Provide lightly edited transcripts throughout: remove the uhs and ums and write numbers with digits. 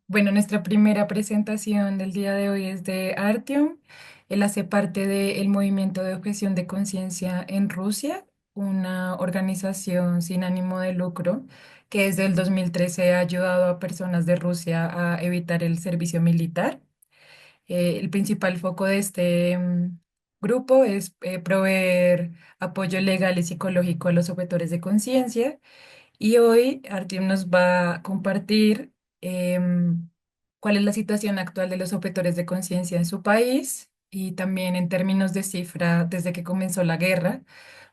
Bueno, nuestra primera presentación del día de hoy es de Artyom. Él hace parte del movimiento de objeción de conciencia en Rusia, una organización sin ánimo de lucro que desde el 2013 ha ayudado a personas de Rusia a evitar el servicio militar. El principal foco de este grupo es proveer apoyo legal y psicológico a los objetores de conciencia y hoy Artyom nos va a compartir cuál es la situación actual de los objetores de conciencia en su país y también en términos de cifra desde que comenzó la guerra,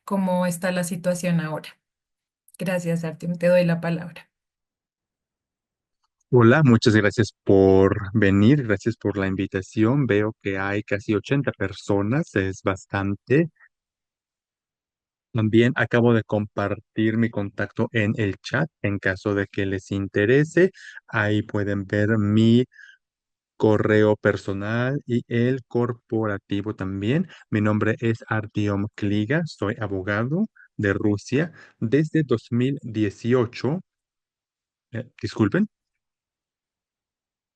cómo está la situación ahora. Gracias, Artyom. Te doy la palabra. Hola, muchas gracias por venir, gracias por la invitación. Veo que hay casi 80 personas, es bastante. También acabo de compartir mi contacto en el chat en caso de que les interese. Ahí pueden ver mi correo personal y el corporativo también. Mi nombre es Artyom Kliga, soy abogado de Rusia desde 2018. Disculpen.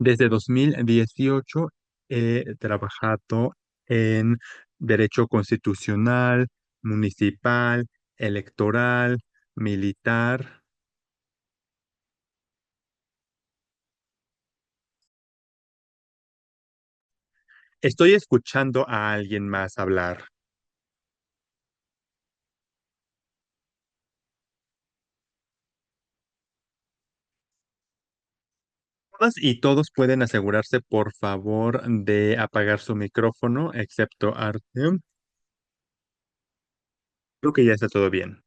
Desde 2018 he trabajado en derecho constitucional, municipal, electoral, militar. Estoy escuchando a alguien más hablar. Todas y todos pueden asegurarse, por favor, de apagar su micrófono, excepto Artem. Creo que ya está todo bien.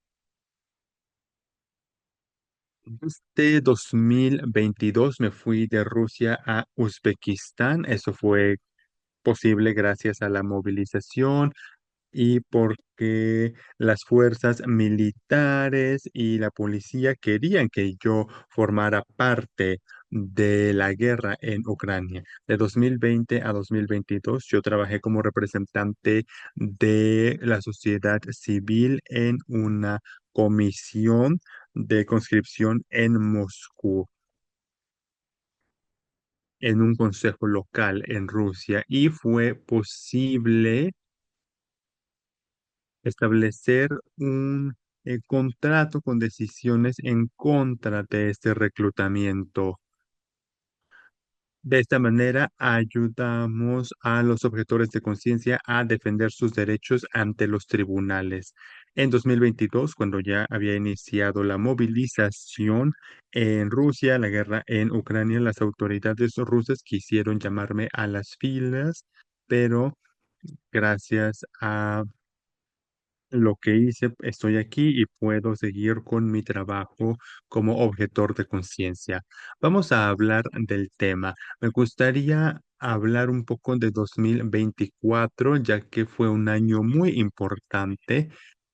Desde 2022 me fui de Rusia a Uzbekistán. Eso fue posible gracias a la movilización y porque las fuerzas militares y la policía querían que yo formara parte de la guerra en Ucrania. De 2020 a 2022 yo trabajé como representante de la sociedad civil en una comisión de conscripción en Moscú, en un consejo local en Rusia, y fue posible establecer un contrato con decisiones en contra de este reclutamiento. De esta manera, ayudamos a los objetores de conciencia a defender sus derechos ante los tribunales. En 2022, cuando ya había iniciado la movilización en Rusia, la guerra en Ucrania, las autoridades rusas quisieron llamarme a las filas, pero gracias a lo que hice, estoy aquí y puedo seguir con mi trabajo como objetor de conciencia. Vamos a hablar del tema. Me gustaría hablar un poco de 2024, ya que fue un año muy importante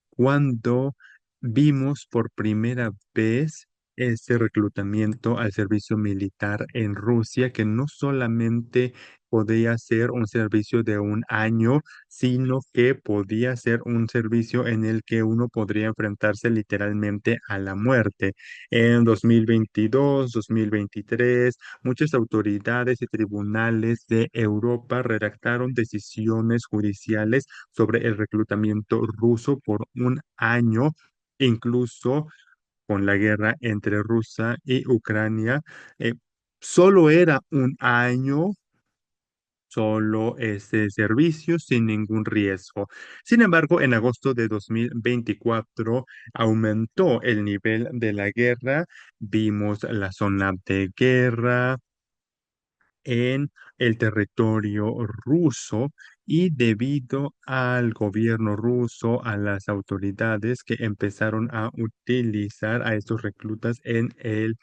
cuando vimos por primera vez ese reclutamiento al servicio militar en Rusia, que no solamente podía ser un servicio de un año, sino que podía ser un servicio en el que uno podría enfrentarse literalmente a la muerte. En 2022, 2023, muchas autoridades y tribunales de Europa redactaron decisiones judiciales sobre el reclutamiento ruso por un año, incluso con la guerra entre Rusia y Ucrania. eh, Solo era un año, solo ese servicio sin ningún riesgo. Sin embargo, en agosto de 2024 aumentó el nivel de la guerra, vimos la zona de guerra en el territorio ruso, y debido al gobierno ruso, a las autoridades que empezaron a utilizar a estos reclutas en el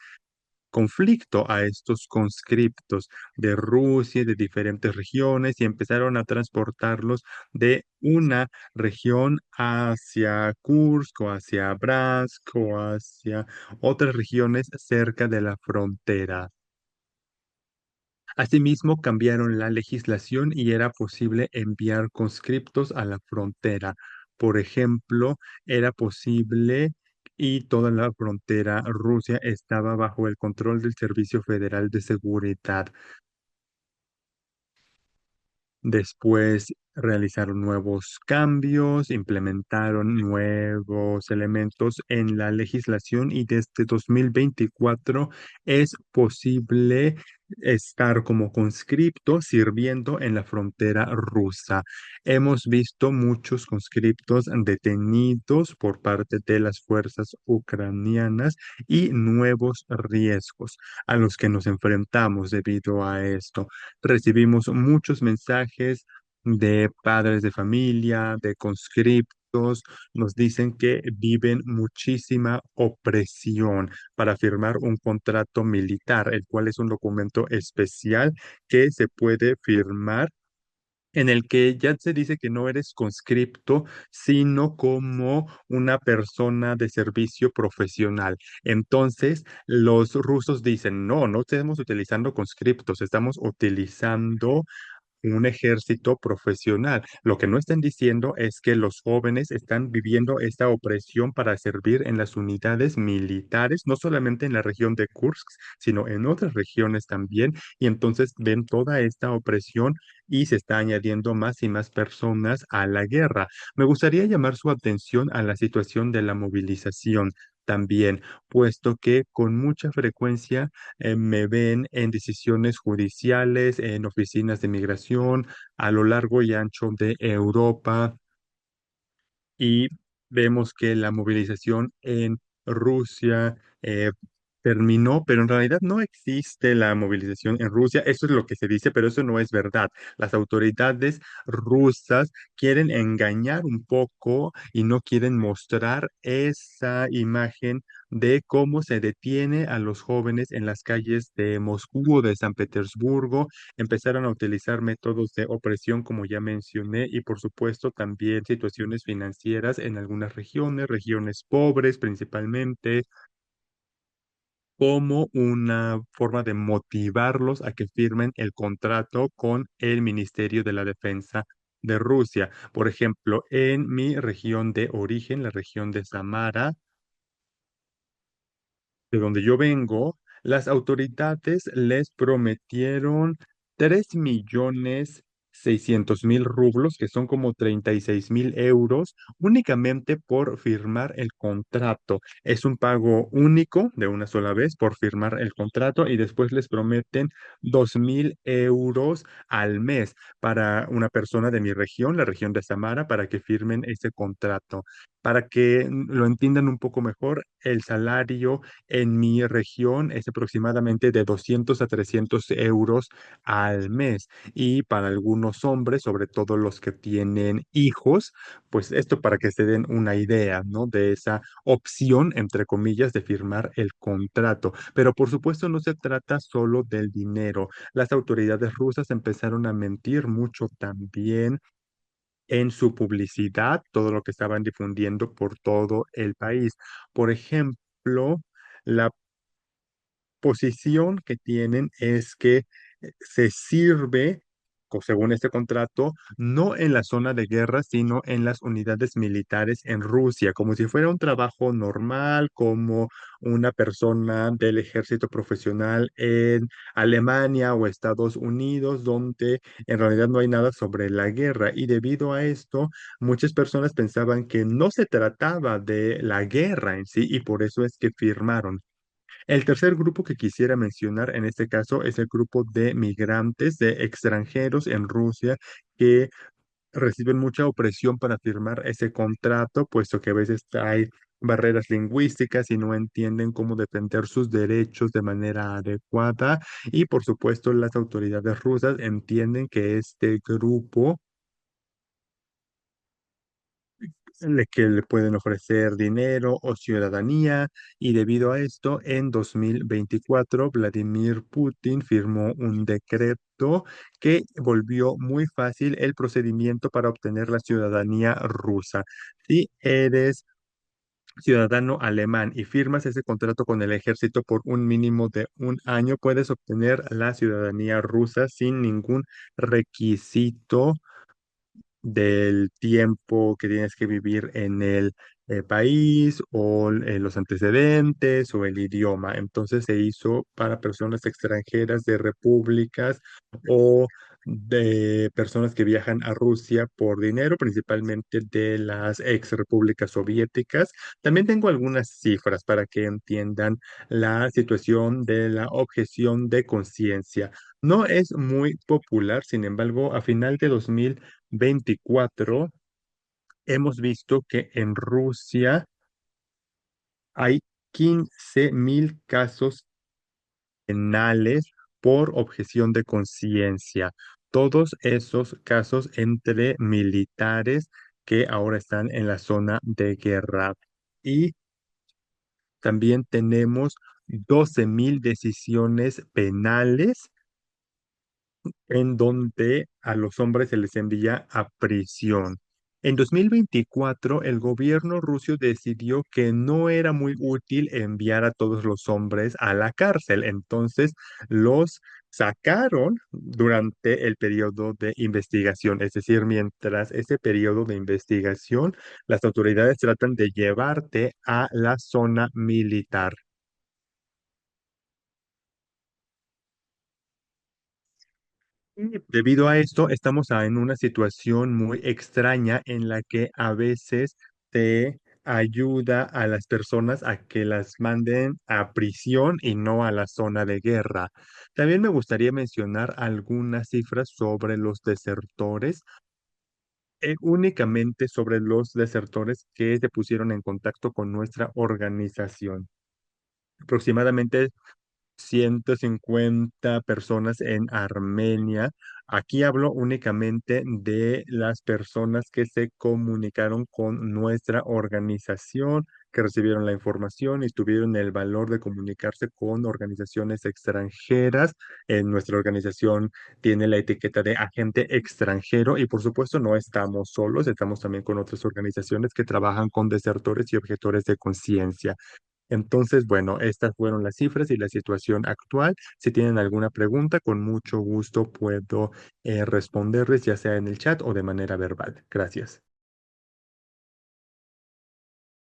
conflicto, a estos conscriptos de Rusia, y de diferentes regiones, y empezaron a transportarlos de una región hacia Kursk o hacia Bryansk o hacia otras regiones cerca de la frontera. Asimismo, cambiaron la legislación y era posible enviar conscriptos a la frontera. Por ejemplo, era posible y toda la frontera Rusia estaba bajo el control del Servicio Federal de Seguridad. Después realizaron nuevos cambios, implementaron nuevos elementos en la legislación y desde 2024 es posible estar como conscripto sirviendo en la frontera rusa. Hemos visto muchos conscriptos detenidos por parte de las fuerzas ucranianas y nuevos riesgos a los que nos enfrentamos debido a esto. Recibimos muchos mensajes de padres de familia, de conscriptos, nos dicen que viven muchísima opresión para firmar un contrato militar, el cual es un documento especial que se puede firmar en el que ya se dice que no eres conscripto, sino como una persona de servicio profesional. Entonces, los rusos dicen, no, no estamos utilizando conscriptos, estamos utilizando un ejército profesional. Lo que no están diciendo es que los jóvenes están viviendo esta opresión para servir en las unidades militares, no solamente en la región de Kursk, sino en otras regiones también, y entonces ven toda esta opresión y se está añadiendo más y más personas a la guerra. Me gustaría llamar su atención a la situación de la movilización también, puesto que con mucha frecuencia me ven en decisiones judiciales, en oficinas de migración a lo largo y ancho de Europa y vemos que la movilización en Rusia terminó, pero en realidad no existe la movilización en Rusia. Eso es lo que se dice, pero eso no es verdad. Las autoridades rusas quieren engañar un poco y no quieren mostrar esa imagen de cómo se detiene a los jóvenes en las calles de Moscú o de San Petersburgo. Empezaron a utilizar métodos de opresión, como ya mencioné, y por supuesto también situaciones financieras en algunas regiones, regiones pobres principalmente, como una forma de motivarlos a que firmen el contrato con el Ministerio de la Defensa de Rusia. Por ejemplo, en mi región de origen, la región de Samara, de donde yo vengo, las autoridades les prometieron 3.600.000 rublos, que son como 36.000 euros, únicamente por firmar el contrato. Es un pago único de una sola vez por firmar el contrato y después les prometen 2.000 euros al mes para una persona de mi región, la región de Samara, para que firmen ese contrato. Para que lo entiendan un poco mejor, el salario en mi región es aproximadamente de 200 a 300 euros al mes. Y para algunos hombres, sobre todo los que tienen hijos, pues esto para que se den una idea, ¿no? De esa opción, entre comillas, de firmar el contrato. Pero por supuesto no se trata solo del dinero. Las autoridades rusas empezaron a mentir mucho también en su publicidad, todo lo que estaban difundiendo por todo el país. Por ejemplo, la posición que tienen es que se sirve, según este contrato, no en la zona de guerra, sino en las unidades militares en Rusia, como si fuera un trabajo normal, como una persona del ejército profesional en Alemania o Estados Unidos, donde en realidad no hay nada sobre la guerra. Y debido a esto, muchas personas pensaban que no se trataba de la guerra en sí y por eso es que firmaron. El tercer grupo que quisiera mencionar en este caso es el grupo de migrantes, de extranjeros en Rusia que reciben mucha opresión para firmar ese contrato, puesto que a veces hay barreras lingüísticas y no entienden cómo defender sus derechos de manera adecuada. Y por supuesto, las autoridades rusas entienden que este grupo que le pueden ofrecer dinero o ciudadanía y debido a esto, en 2024 Vladimir Putin firmó un decreto que volvió muy fácil el procedimiento para obtener la ciudadanía rusa. Si eres ciudadano alemán y firmas ese contrato con el ejército por un mínimo de un año, puedes obtener la ciudadanía rusa sin ningún requisito del tiempo que tienes que vivir en el país o los antecedentes o el idioma. Entonces se hizo para personas extranjeras de repúblicas o de personas que viajan a Rusia por dinero, principalmente de las ex repúblicas soviéticas. También tengo algunas cifras para que entiendan la situación de la objeción de conciencia. No es muy popular, sin embargo, a final de 2024 hemos visto que en Rusia hay 15.000 casos penales por objeción de conciencia. Todos esos casos entre militares que ahora están en la zona de guerra. Y también tenemos 12.000 decisiones penales en donde a los hombres se les envía a prisión. En 2024, el gobierno ruso decidió que no era muy útil enviar a todos los hombres a la cárcel, entonces los sacaron durante el periodo de investigación, es decir, mientras ese periodo de investigación, las autoridades tratan de llevarte a la zona militar. Y debido a esto, estamos en una situación muy extraña en la que a veces te ayuda a las personas a que las manden a prisión y no a la zona de guerra. También me gustaría mencionar algunas cifras sobre los desertores, únicamente sobre los desertores que se pusieron en contacto con nuestra organización. Aproximadamente 150 personas en Armenia. Aquí hablo únicamente de las personas que se comunicaron con nuestra organización, que recibieron la información y tuvieron el valor de comunicarse con organizaciones extranjeras. Nuestra organización tiene la etiqueta de agente extranjero y por supuesto no estamos solos, estamos también con otras organizaciones que trabajan con desertores y objetores de conciencia. Entonces, bueno, estas fueron las cifras y la situación actual. Si tienen alguna pregunta, con mucho gusto puedo responderles, ya sea en el chat o de manera verbal. Gracias.